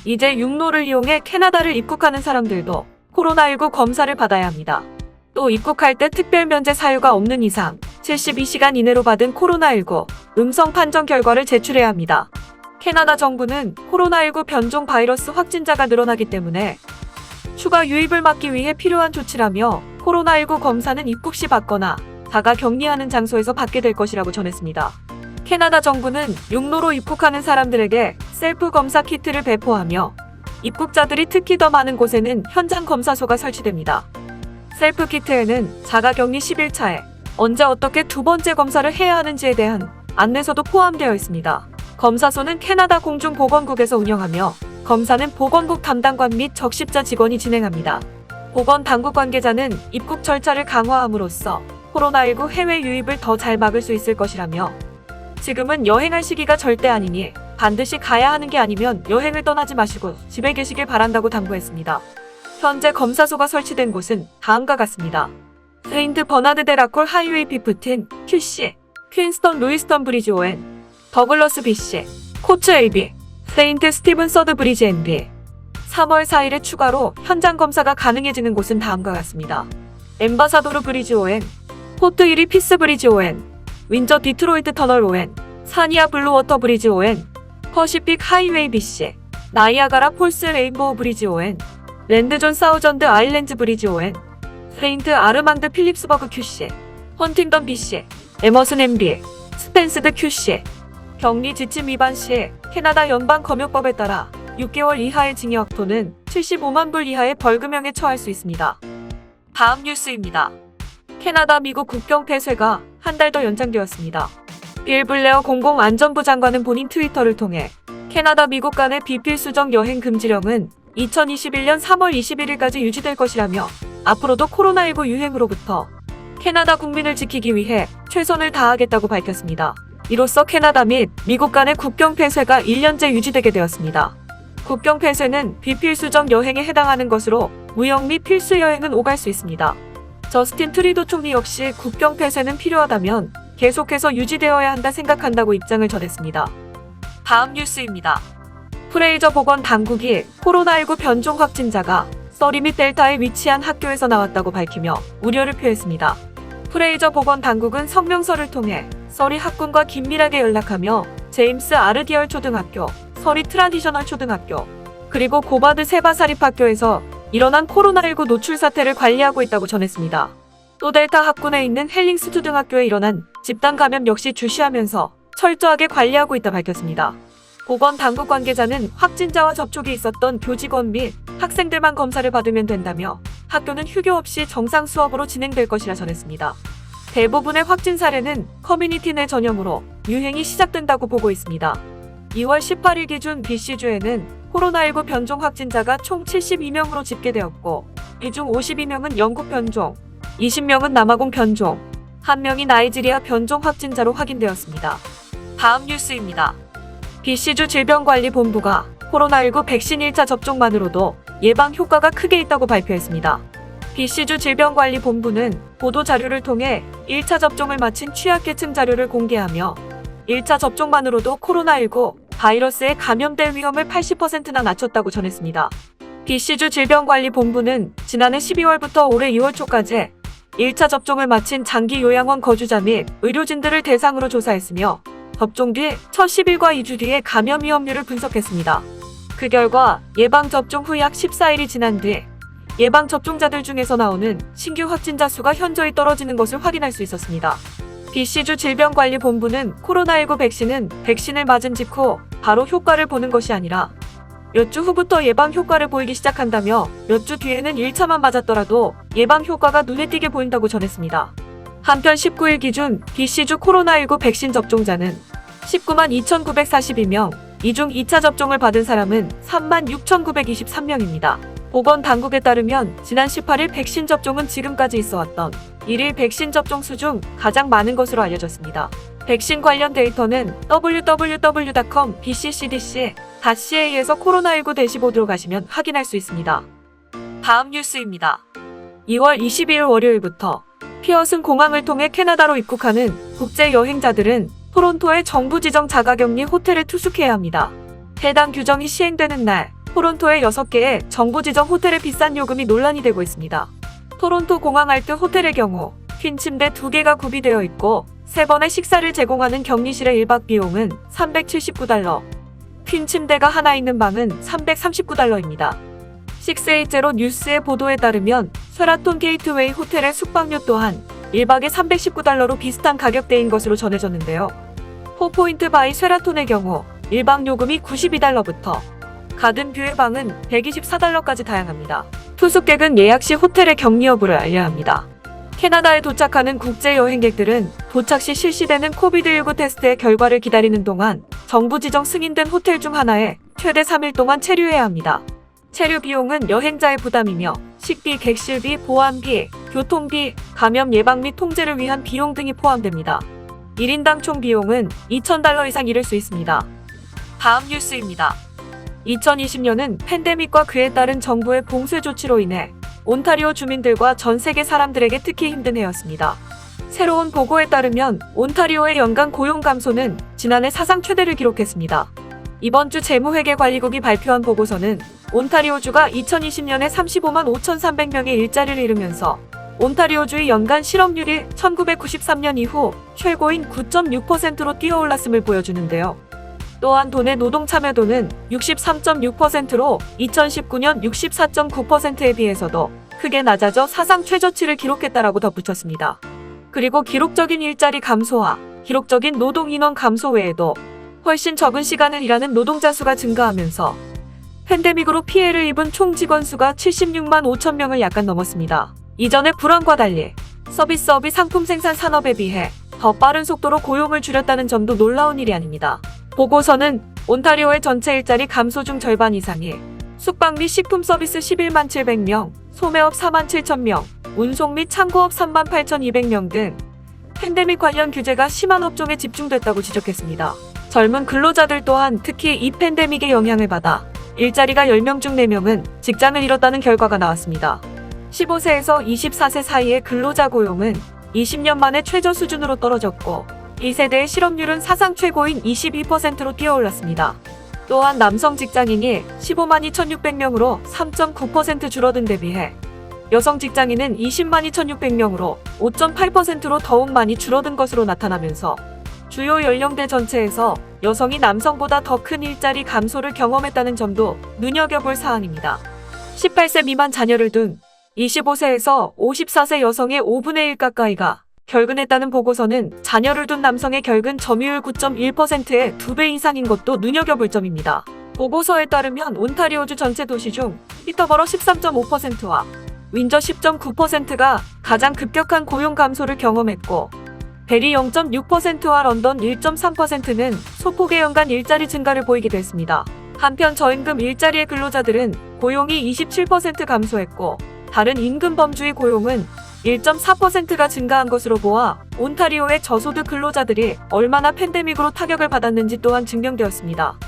이제 육로를 이용해 캐나다를 입국하는 사람들도 코로나19 검사를 받아야 합니다. 또 입국할 때 특별 면제 사유가 없는 이상 72시간 이내로 받은 코로나19 음성 판정 결과를 제출해야 합니다. 캐나다 정부는 코로나19 변종 바이러스 확진자가 늘어나기 때문에 추가 유입을 막기 위해 필요한 조치라며 코로나19 검사는 입국 시 받거나 자가 격리하는 장소에서 받게 될 것이라고 전했습니다. 캐나다 정부는 육로로 입국하는 사람들에게 셀프 검사 키트를 배포하며 입국자들이 특히 더 많은 곳에는 현장 검사소가 설치됩니다. 셀프 키트에는 자가 격리 10일차에 언제 어떻게 두 번째 검사를 해야 하는지에 대한 안내서도 포함되어 있습니다. 검사소는 캐나다 공중보건국에서 운영하며 검사는 보건국 담당관 및 적십자 직원이 진행합니다. 보건당국 관계자는 입국 절차를 강화함으로써 코로나19 해외 유입을 더 잘 막을 수 있을 것이라며 지금은 여행할 시기가 절대 아니니 반드시 가야 하는 게 아니면 여행을 떠나지 마시고 집에 계시길 바란다고 당부했습니다. 현재 검사소가 설치된 곳은 다음과 같습니다. 세인트 버나드 데 라콜 하이웨이 피프틴 QC, 퀸스턴 루이스턴 브리지 ON, 더글러스 BC, 코츠 AB, 세인트 스티븐 서드 브리지 NB. 3월 4일에 추가로 현장 검사가 가능해지는 곳은 다음과 같습니다. 엠바사도르 브리지 ON, 포트 이리 피스 브리지 ON, 윈저 디트로이트 터널 ON, 사니아 블루워터 브리지 ON, 퍼시픽 하이웨이 BC, 나이아가라 폴스 레인보우 브리지 ON, 랜드존 사우전드 아일랜드 브리지 ON, 세인트 아르망드 필립스버그 QC, 헌팅던 BC, 에머슨 MB, 스펜스드 QC. 격리 지침 위반 시 캐나다 연방검역법에 따라 6개월 이하의 징역 또는 75만 불 이하의 벌금형에 처할 수 있습니다. 다음 뉴스입니다. 캐나다 미국 국경 폐쇄가 한 달 더 연장되었습니다. 빌 블레어 공공안전부 장관은 본인 트위터를 통해 캐나다 미국 간의 비필수적 여행 금지령은 2021년 3월 21일까지 유지될 것이라며 앞으로도 코로나19 유행으로부터 캐나다 국민을 지키기 위해 최선을 다하겠다고 밝혔습니다. 이로써 캐나다 및 미국 간의 국경 폐쇄가 1년째 유지되게 되었습니다. 국경 폐쇄는 비필수적 여행에 해당하는 것으로 무역 및 필수 여행은 오갈 수 있습니다. 저스틴 트리도 총리 역시 국경 폐쇄는 필요하다면 계속해서 유지되어야 한다 생각한다고 입장을 전했습니다. 다음 뉴스입니다. 프레이저 보건 당국이 코로나19 변종 확진자가 서리 및 델타에 위치한 학교에서 나왔다고 밝히며 우려를 표했습니다. 프레이저 보건 당국은 성명서를 통해 서리 학군과 긴밀하게 연락하며 제임스 아르디얼 초등학교, 서리 트라디셔널 초등학교, 그리고 고바드 세바사립학교에서 일어난 코로나19 노출 사태를 관리하고 있다고 전했습니다. 또 델타 학군에 있는 헬링스 초등학교에 일어난 집단 감염 역시 주시하면서 철저하게 관리하고 있다 밝혔습니다. 보건당국 관계자는 확진자와 접촉이 있었던 교직원 및 학생들만 검사를 받으면 된다며 학교는 휴교 없이 정상 수업으로 진행될 것이라 전했습니다. 대부분의 확진 사례는 커뮤니티 내 전염으로 유행이 시작된다고 보고 있습니다. 2월 18일 기준 BC주에는 코로나19 변종 확진자가 총 72명으로 집계되었고 이 중 52명은 영국 변종, 20명은 남아공 변종, 1명이 나이지리아 변종 확진자로 확인되었습니다. 다음 뉴스입니다. BC주 질병관리본부가 코로나19 백신 1차 접종만으로도 예방 효과가 크게 있다고 발표했습니다. BC주 질병관리본부는 보도자료를 통해 1차 접종을 마친 취약계층 자료를 공개하며 1차 접종만으로도 코로나19 바이러스에 감염될 위험을 80%나 낮췄다고 전했습니다. BC주 질병관리본부는 지난해 12월부터 올해 2월 초까지 1차 접종을 마친 장기 요양원 거주자 및 의료진들을 대상으로 조사했으며 접종 뒤 첫 10일과 2주 뒤에 감염 위험률을 분석했습니다. 그 결과 예방접종 후 약 14일이 지난 뒤 예방접종자들 중에서 나오는 신규 확진자 수가 현저히 떨어지는 것을 확인할 수 있었습니다. BC주 질병관리본부는 코로나19 백신을 맞은 직후 바로 효과를 보는 것이 아니라 몇 주 후부터 예방 효과를 보이기 시작한다며 몇 주 뒤에는 1차만 맞았더라도 예방 효과가 눈에 띄게 보인다고 전했습니다. 한편 19일 기준 BC주 코로나19 백신 접종자는 19만 2,942명, 이 중 2차 접종을 받은 사람은 3만 6,923명입니다. 보건당국에 따르면 지난 18일 백신 접종은 지금까지 있어왔던 1일 백신 접종 수 중 가장 많은 것으로 알려졌습니다. 백신 관련 데이터는 www.bccdc.ca에서 코로나19 대시보드로 가시면 확인할 수 있습니다. 다음 뉴스입니다. 2월 22일 월요일부터 피어슨 공항을 통해 캐나다로 입국하는 국제 여행자들은 토론토의 정부 지정 자가격리 호텔에 투숙해야 합니다. 해당 규정이 시행되는 날 토론토의 6개의 정부 지정 호텔의 비싼 요금이 논란이 되고 있습니다. 토론토 공항 알트 호텔의 경우 퀸 침대 2개가 구비되어 있고 3번의 식사를 제공하는 격리실의 1박 비용은 $379, 퀸 침대가 하나 있는 방은 $339입니다. 680 뉴스의 보도에 따르면 쉐라톤 게이트웨이 호텔의 숙박료 또한 1박에 $319로 비슷한 가격대인 것으로 전해졌는데요. 4포인트 바이 쉐라톤의 경우 1박 요금이 $92부터 가든뷰의 방은 $124까지 다양합니다. 투숙객은 예약 시 호텔의 격리 여부를 알려야 합니다. 캐나다에 도착하는 국제 여행객들은 도착 시 실시되는 코비드19 테스트의 결과를 기다리는 동안 정부 지정 승인된 호텔 중 하나에 최대 3일 동안 체류해야 합니다. 체류 비용은 여행자의 부담이며 식비, 객실비, 보안비, 교통비, 감염 예방 및 통제를 위한 비용 등이 포함됩니다. 1인당 총 비용은 $2,000 이상 이를 수 있습니다. 다음 뉴스입니다. 2020년은 팬데믹과 그에 따른 정부의 봉쇄 조치로 인해 온타리오 주민들과 전 세계 사람들에게 특히 힘든 해였습니다. 새로운 보고에 따르면 온타리오의 연간 고용 감소는 지난해 사상 최대를 기록했습니다. 이번 주 재무회계관리국이 발표한 보고서는 온타리오주가 2020년에 35만 5,300명의 일자리를 잃으면서 온타리오주의 연간 실업률이 1993년 이후 최고인 9.6%로 뛰어올랐음을 보여주는데요. 또한 도내 노동 참여도는 63.6%로 2019년 64.9%에 비해서도 크게 낮아져 사상 최저치를 기록했다라고 덧붙였습니다. 그리고 기록적인 일자리 감소와 기록적인 노동 인원 감소 외에도 훨씬 적은 시간을 일하는 노동자 수가 증가하면서 팬데믹으로 피해를 입은 총 직원 수가 76만 5천 명을 약간 넘었습니다. 이전의 불황과 달리 서비스업이 상품 생산 산업에 비해 더 빠른 속도로 고용을 줄였다는 점도 놀라운 일이 아닙니다. 보고서는 온타리오의 전체 일자리 감소 중 절반 이상이 숙박 및 식품 서비스 11만 700명, 소매업 4만 7천 명, 운송 및 창고업 3만 8,200명 등 팬데믹 관련 규제가 심한 업종에 집중됐다고 지적했습니다. 젊은 근로자들 또한 특히 이 팬데믹의 영향을 받아 일자리가 10명 중 4명은 직장을 잃었다는 결과가 나왔습니다. 15세에서 24세 사이의 근로자 고용은 20년 만에 최저 수준으로 떨어졌고 1세대의 실업률은 사상 최고인 22%로 뛰어올랐습니다. 또한 남성 직장인이 15만 2,600명으로 3.9% 줄어든 데 비해 여성 직장인은 20만 2,600명으로 5.8%로 더욱 많이 줄어든 것으로 나타나면서 주요 연령대 전체에서 여성이 남성보다 더 큰 일자리 감소를 경험했다는 점도 눈여겨볼 사항입니다. 18세 미만 자녀를 둔 25세에서 54세 여성의 5분의 1 가까이가 결근했다는 보고서는 자녀를 둔 남성의 결근 점유율 9.1%의 2배 이상인 것도 눈여겨볼 점입니다. 보고서에 따르면 온타리오주 전체 도시 중 피터버러 13.5%와 윈저 10.9%가 가장 급격한 고용 감소를 경험했고 베리 0.6%와 런던 1.3%는 소폭의 연간 일자리 증가를 보이기도 했습니다. 한편 저임금 일자리의 근로자들은 고용이 27% 감소했고 다른 임금 범주의 고용은 1.4%가 증가한 것으로 보아 온타리오의 저소득 근로자들이 얼마나 팬데믹으로 타격을 받았는지 또한 증명되었습니다.